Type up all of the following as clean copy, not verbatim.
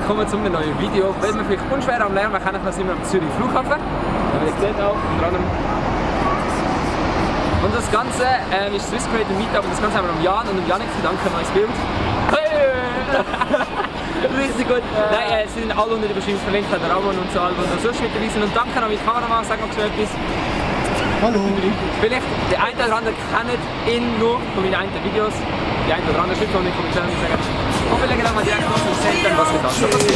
willkommen zu einem neuen Video. Wenn wir vielleicht unschwer am Lernen kennen, sind wir am Zürich Flughafen. Wie ihr seht auch, unter anderem. Und das Ganze ist Swiss Creator Meetup und das Ganze haben wir am Jan und dem Janik verdanken, neues Bild. Richtig gut. Nein, es sind alle unter der Beschreibung verlinkt, der Ramon und so Albon und so mit dabei sind. Und danke an meine Kameramann, sag mal so etwas. Hallo. Vielleicht der eine oder andere kennt ihn nur von meinen einen Videos. Die eine oder andere Schritte, die ich komme sagen. Und wir legen dann mal direkt los und sehen dann, was wir da schon passiert.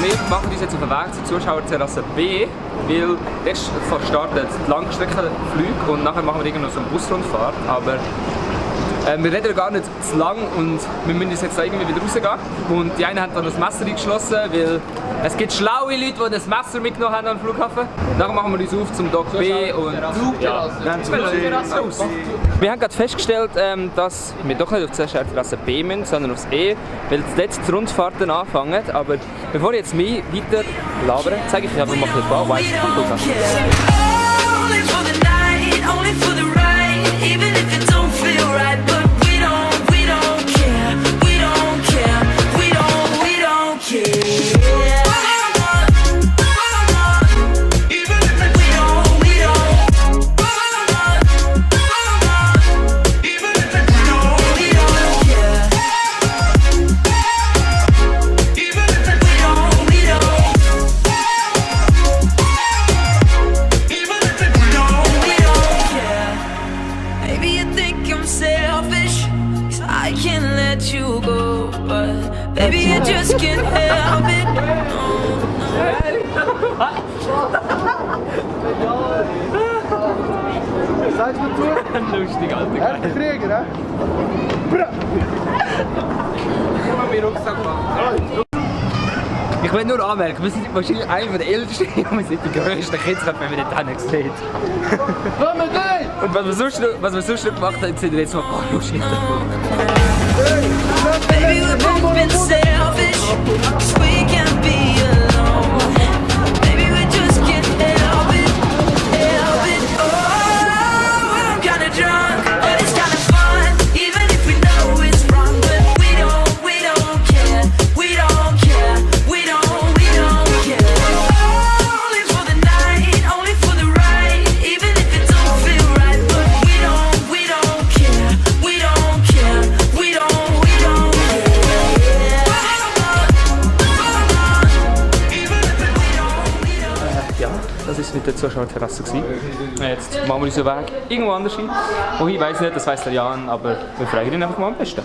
Wir machen uns jetzt auf den Weg zur Zuschauerterrasse B, weil das startet die Langstreckenflüge und nachher machen wir irgendwie noch so eine Busrundfahrt. Aber wir reden gar nicht zu lang und wir müssen uns jetzt da irgendwie wieder rausgehen. Und die einen haben dann das Messer eingeschlossen, weil es gibt schlaue Leute, die das Messer mitgenommen haben am Flughafen. Nachher machen wir uns auf zum Dock B und ja, wir haben gerade festgestellt, dass wir doch nicht auf die Zuschauerterrasse B müssen, sondern aufs E, weil jetzt die Rundfahrten anfangen. Aber bevor ich jetzt mehr weiter labere, zeige ich euch einfach mal ein paar Vibes vom Flughafen. Sagst du dazu? Lustig, Alter. Erster Krieger, ne? Ich habe meinen Rucksack gemacht. Ich will nur anmerken, wir sind wahrscheinlich einer der ältesten und wir sind die grössten Kids, wenn man dort hinten sieht. Und was wir sonst noch gemacht haben, seht ihr jetzt mal ein paar lustige Baby, we've both been selfish, 'cause we can't be alone. Maybe we just can't help it, help it. Oh, I'm kinda drunk, but it's kinda fun. Even if we know it's wrong, but we don't care, we don't care, we don't care. Only for the night, only for the ride. Even if it don't feel right, but we don't care, we don't care, we don't. Ja, das war mit der Zuschauerterrasse. Jetzt machen wir unseren Weg irgendwo anders hin. Wohin, weiß nicht, das weiss der Jan, aber wir fragen ihn einfach mal am besten.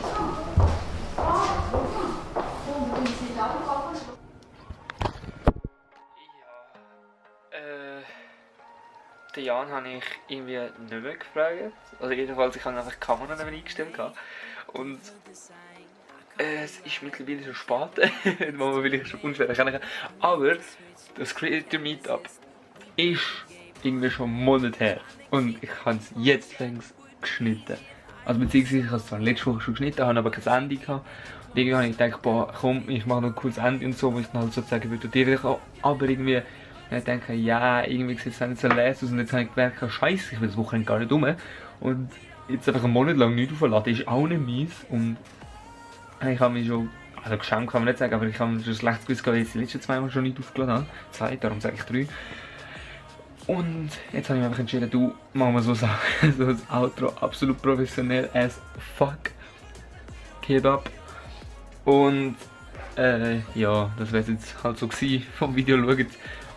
Den Jan habe ich irgendwie nicht mehr gefragt. Also jedenfalls, ich habe einfach die Kamera nicht mehr eingestellt. Und es ist mittlerweile schon spät, wo man vielleicht schon unschwer erkennen kann. Aber das Creator Meetup ist irgendwie schon Monate her. Und ich habe es jetzt längst geschnitten. Also beziehungsweise ich habe es zwar letzte Woche schon geschnitten, habe aber kein Ende gehabt. Und irgendwie habe ich gedacht, boah, komm, ich mache noch ein cooles Ende und so, wo ich dann halt sozusagen würde. Aber irgendwie ich denke, ja, irgendwie sieht es nicht so leer aus. Und jetzt habe ich gemerkt, scheiße, ich will das Wochenende gar nicht rum. Und jetzt einfach einen Monat lang nichts aufladen, ist auch nicht mies. Und ich habe mich schon, also geschämt kann man nicht sagen, aber ich habe mir schon schlecht gewusst, weil ich die letzten 2 Mal schon nicht aufgeladen habe. 2, darum sage ich 3. Und jetzt habe ich mir einfach entschieden, du, machen wir so Sachen, so das Outro, absolut professionell as fuck. Geht ab. Und ja, das wäre jetzt halt so gewesen vom Video. Schaut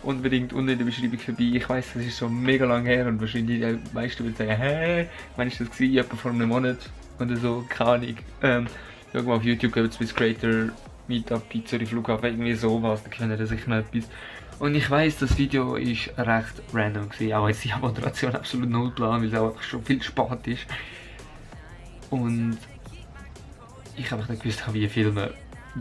unbedingt unten in der Beschreibung vorbei. Ich weiss, das ist schon mega lang her und wahrscheinlich die meisten würden sagen, hä, wann ist das gewesen? Etwa vor einem Monat oder so, keine Ahnung. Irgendwo auf YouTube gibt es Swiss Creator Meetup bei Zürich Flughafen, irgendwie sowas, da kennt ihr sicher noch etwas. Und ich weiss, das Video ist recht random gewesen, auch jetzt die Moderation absolut null Plan, weil es auch schon viel spät ist. Und ich habe nicht gewusst, wie ich filme.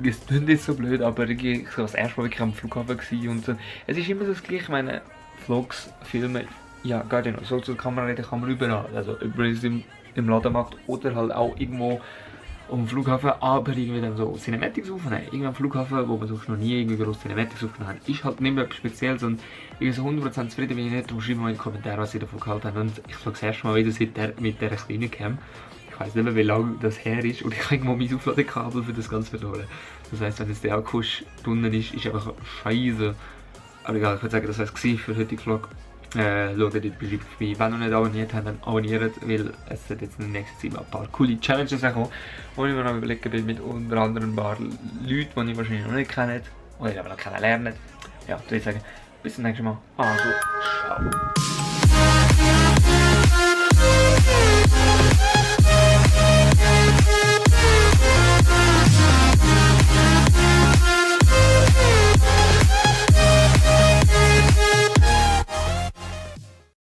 Es klingt nicht so blöd, aber ich war das erste Mal wirklich am Flughafen und so. Es ist immer so das Gleiche, ich meine, Vlogs, Filme, ja, gar nicht, so zur Kamera reden kann man überall. Also, ob man es im Laden macht oder halt auch irgendwo am Flughafen, aber irgendwie dann so Cinematics aufnehmen. Irgendwie am Flughafen, wo man sonst noch nie irgendwie groß Cinematics aufgenommen hat, ist halt nicht mehr etwas Spezielles und irgendwie so 100% zufrieden bin ich nicht. Darum schreibt mal in die Kommentare, was ihr davon gehalten habt. Und ich sage das erste Mal wieder seit mit dieser kleinen Cam. Ich weiß nicht mehr, wie lange das her ist und ich habe irgendwo mein Aufladekabel für das Ganze verloren. Das heisst, wenn jetzt der Akku drunten ist einfach scheiße. Aber egal, ich würde sagen, das war es für den heutigen Vlog. Schaut dort bestimmt vorbei. Wenn ihr noch nicht abonniert habt, dann abonniert, weil es wird jetzt in der nächsten Zeit ein paar coole Challenges kommen, wo ich mir noch überlegen bin mit unter anderem ein paar Leuten, die ich wahrscheinlich noch nicht kennt oder aber noch kennenlernen. Ja, würde ich sagen, bis zum nächsten Mal. Also, ciao.